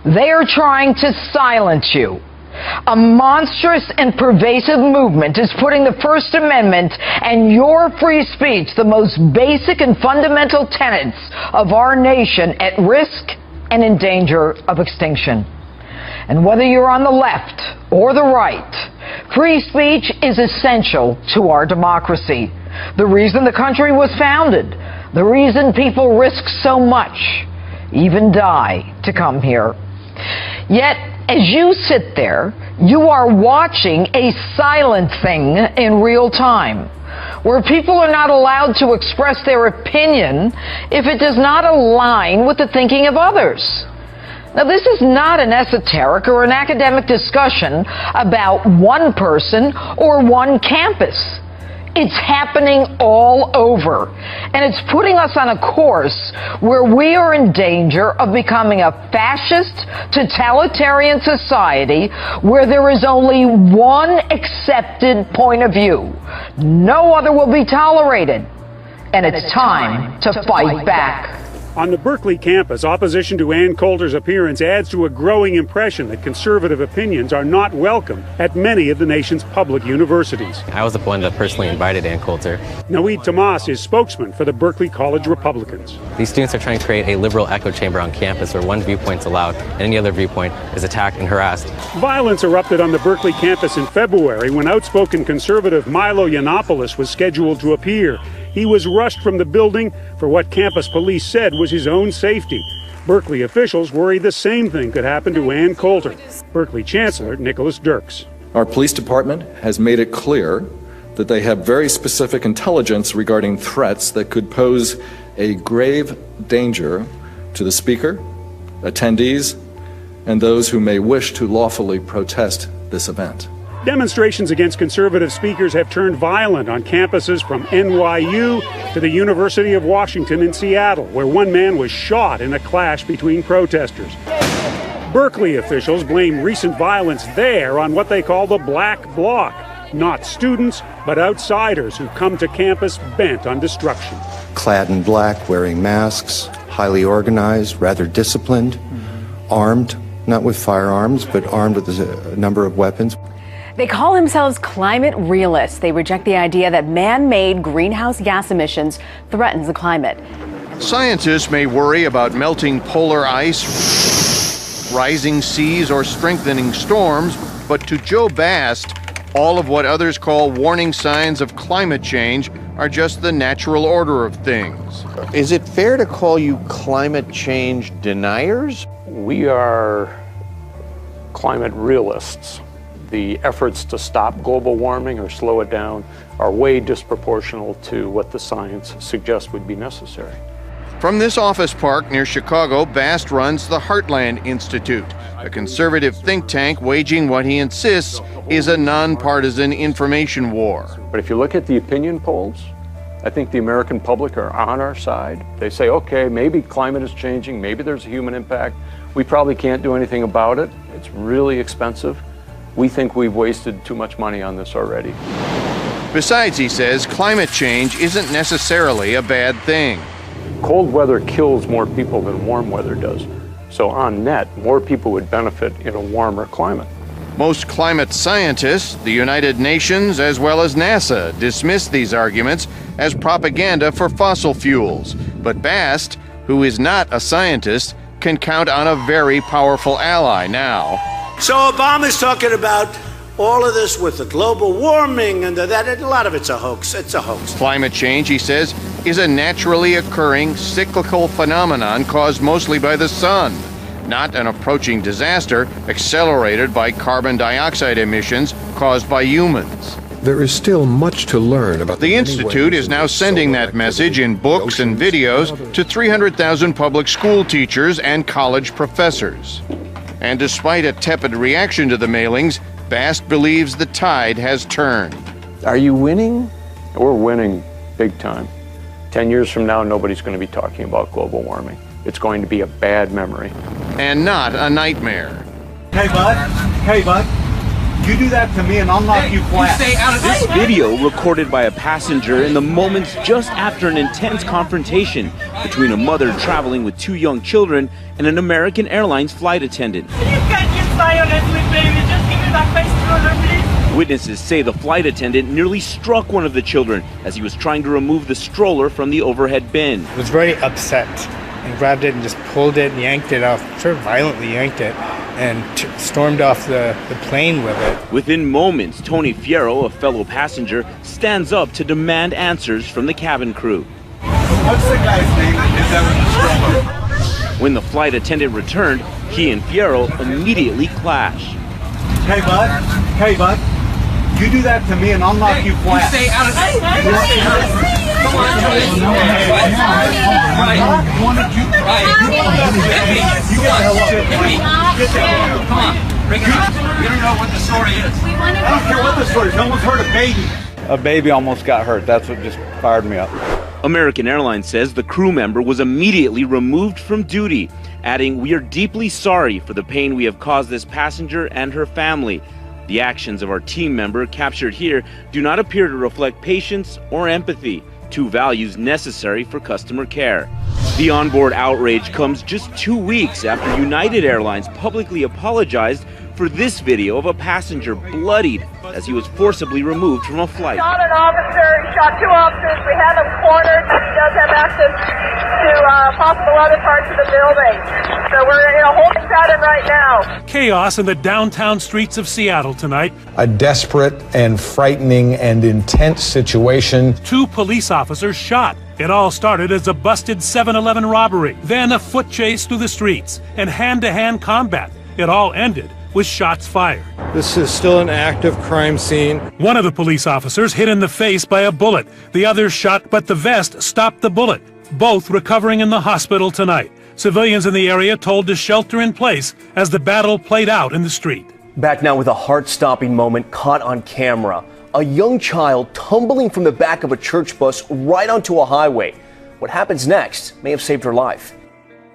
They are trying to silence you. A monstrous and pervasive movement is putting the First Amendment and your free speech, the most basic and fundamental tenets of our nation, at risk and in danger of extinction. And whether you're on the left or the right, free speech is essential to our democracy. The reason the country was founded, the reason people risk so much, even die, to come here. Yet, as you sit there, you are watching a silent thing in real time, where people are not allowed to express their opinion if it does not align with the thinking of others. Now, this is not an esoteric or an academic discussion about one person or one campus. It's happening all over, and it's putting us on a course where we are in danger of becoming a fascist, totalitarian society where there is only one accepted point of view. No other will be tolerated, and it's time to fight back. On the Berkeley campus, opposition to Ann Coulter's appearance adds to a growing impression that conservative opinions are not welcome at many of the nation's public universities. I was the one that personally invited Ann Coulter. Naweed Tomas is spokesman for the Berkeley College Republicans. These students are trying to create a liberal echo chamber on campus where one viewpoint is allowed and any other viewpoint is attacked and harassed. Violence erupted on the Berkeley campus in February when outspoken conservative Milo Yiannopoulos was scheduled to appear. He was rushed from the building for what campus police said was his own safety. Berkeley officials worry the same thing could happen to Ann Coulter. Berkeley Chancellor Nicholas Dirks. Our police department has made it clear that they have very specific intelligence regarding threats that could pose a grave danger to the speaker, attendees, and those who may wish to lawfully protest this event. Demonstrations against conservative speakers have turned violent on campuses from NYU to the University of Washington in Seattle, where one man was shot in a clash between protesters. Berkeley officials blame recent violence there on what they call the Black Bloc, not students, but outsiders who come to campus bent on destruction. Clad in black, wearing masks, highly organized, rather disciplined, armed, not with firearms, but armed with a number of weapons. They call themselves climate realists. They reject the idea that man-made greenhouse gas emissions threatens the climate. Scientists may worry about melting polar ice, rising seas, or strengthening storms, but to Joe Bast, all of what others call warning signs of climate change are just the natural order of things. Is it fair to call you climate change deniers? We are climate realists. The efforts to stop global warming or slow it down are way disproportional to what the science suggests would be necessary. From this office park near Chicago, Bast runs the Heartland Institute, a conservative think tank waging what he insists is a nonpartisan information war. But if you look at the opinion polls, I think the American public are on our side. They say, okay, maybe climate is changing, maybe there's a human impact. We probably can't do anything about it. It's really expensive. We think we've wasted too much money on this already. Besides, he says, climate change isn't necessarily a bad thing. Cold weather kills more people than warm weather does. So on net, more people would benefit in a warmer climate. Most climate scientists, the United Nations, as well as NASA, dismiss these arguments as propaganda for fossil fuels. But Bast, who is not a scientist, can count on a very powerful ally now. So Obama's talking about all of this with the global warming and that, a lot of it's a hoax. It's a hoax. Climate change, he says, is a naturally occurring cyclical phenomenon caused mostly by the sun, not an approaching disaster accelerated by carbon dioxide emissions caused by humans. There is still much to learn about the Institute is now sending that message in books and videos to 300,000 public school teachers and college professors. And despite a tepid reaction to the mailings, Bast believes the tide has turned. Are you winning? We're winning big time. 10 years from now, nobody's going to be talking about global warming. It's going to be a bad memory. And not a nightmare. Hey, bud. Hey, bud. You do that to me and I'll knock you flat. This video recorded by a passenger in the moments just after an intense confrontation between a mother traveling with 2 young children and an American Airlines flight attendant. You can't get violent with baby. Just give me that face stroller, please. Witnesses say the flight attendant nearly struck one of the children as he was trying to remove the stroller from the overhead bin. I was very upset and grabbed it and just pulled it and yanked it off, sort of violently yanked it, and stormed off the plane with it. Within moments, Tony Fierro, a fellow passenger, stands up to demand answers from the cabin crew. What's the guy's name that did that with the stroller? When the flight attendant returned, he and Fierro immediately clash. Hey, bud, you do that to me and I'll knock you flat. You stay out of this. Come on, come on, bring it up. You don't know what the story is. I don't care what the story is. No one's hurt a baby. A baby almost got hurt. That's what just fired me up. American Airlines says the crew member was immediately removed from duty, adding, "We are deeply sorry for the pain we have caused this passenger and her family. The actions of our team member captured here do not appear to reflect patience or empathy, 2 values necessary for customer care." The onboard outrage comes just 2 weeks after United Airlines publicly apologized for this video of a passenger bloodied as he was forcibly removed from a flight. Shot an officer, he shot 2 officers. We have him cornered, but he does have access to possible other parts of the building. So we're in a holding pattern right now. Chaos in the downtown streets of Seattle tonight. A desperate and frightening and intense situation. 2 police officers shot. It all started as a busted 7-Eleven robbery, then a foot chase through the streets, and hand-to-hand combat. It all ended with shots fired. This is still an active crime scene. One of the police officers hit in the face by a bullet. The other shot, but the vest stopped the bullet. Both recovering in the hospital tonight. Civilians in the area told to shelter in place as the battle played out in the street. Back now with a heart-stopping moment caught on camera. A young child tumbling from the back of a church bus right onto a highway. What happens next may have saved her life.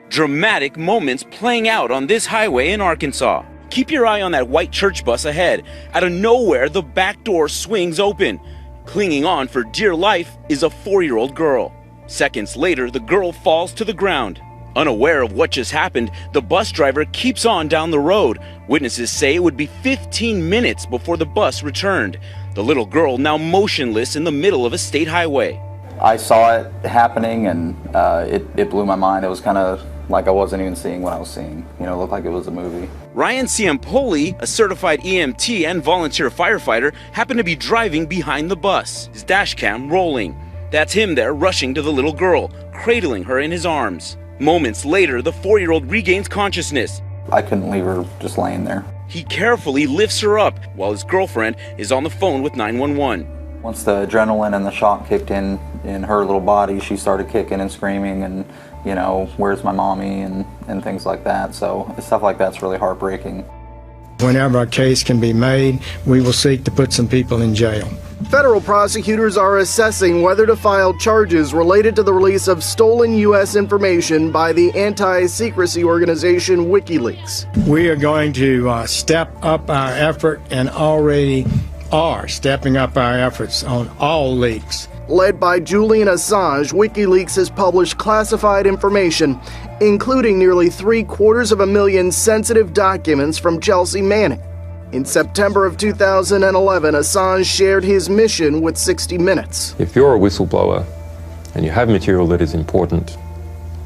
Dramatic moments playing out on this highway in Arkansas. Keep your eye on that white church bus ahead. Out of nowhere, the back door swings open. Clinging on for dear life is a 4-year-old girl. Seconds later, the girl falls to the ground. Unaware of what just happened, the bus driver keeps on down the road. Witnesses say it would be 15 minutes before the bus returned. The little girl now motionless in the middle of a state highway. I saw it happening and it blew my mind. It was kind of like I wasn't even seeing what I was seeing. You know, it looked like it was a movie. Ryan Ciampoli, a certified EMT and volunteer firefighter, happened to be driving behind the bus, his dash cam rolling. That's him there rushing to the little girl, cradling her in his arms. Moments later, the 4-year-old regains consciousness. I couldn't leave her just laying there. He carefully lifts her up while his girlfriend is on the phone with 911. Once the adrenaline and the shock kicked in her little body, she started kicking and screaming and, you know, where's my mommy and things like that. So stuff like that's really heartbreaking. Whenever a case can be made, we will seek to put some people in jail. Federal prosecutors are assessing whether to file charges related to the release of stolen U.S. information by the anti-secrecy organization WikiLeaks. We are going to step up our effort and already are stepping up our efforts on all leaks. Led by Julian Assange, WikiLeaks has published classified information, including nearly 750,000 sensitive documents from Chelsea Manning. In September of 2011, Assange shared his mission with 60 Minutes. If you're a whistleblower and you have material that is important,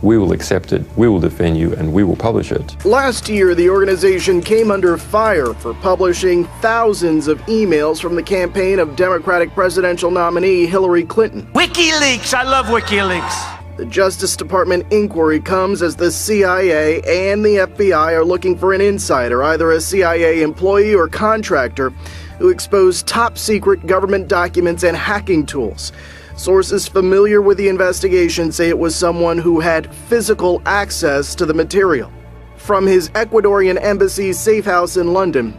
we will accept it, we will defend you, and we will publish it. Last year, the organization came under fire for publishing thousands of emails from the campaign of Democratic presidential nominee Hillary Clinton. WikiLeaks! I love WikiLeaks! The Justice Department inquiry comes as the CIA and the FBI are looking for an insider, either a CIA employee or contractor, who exposed top-secret government documents and hacking tools. Sources familiar with the investigation say it was someone who had physical access to the material. From his Ecuadorian embassy's safe house in London,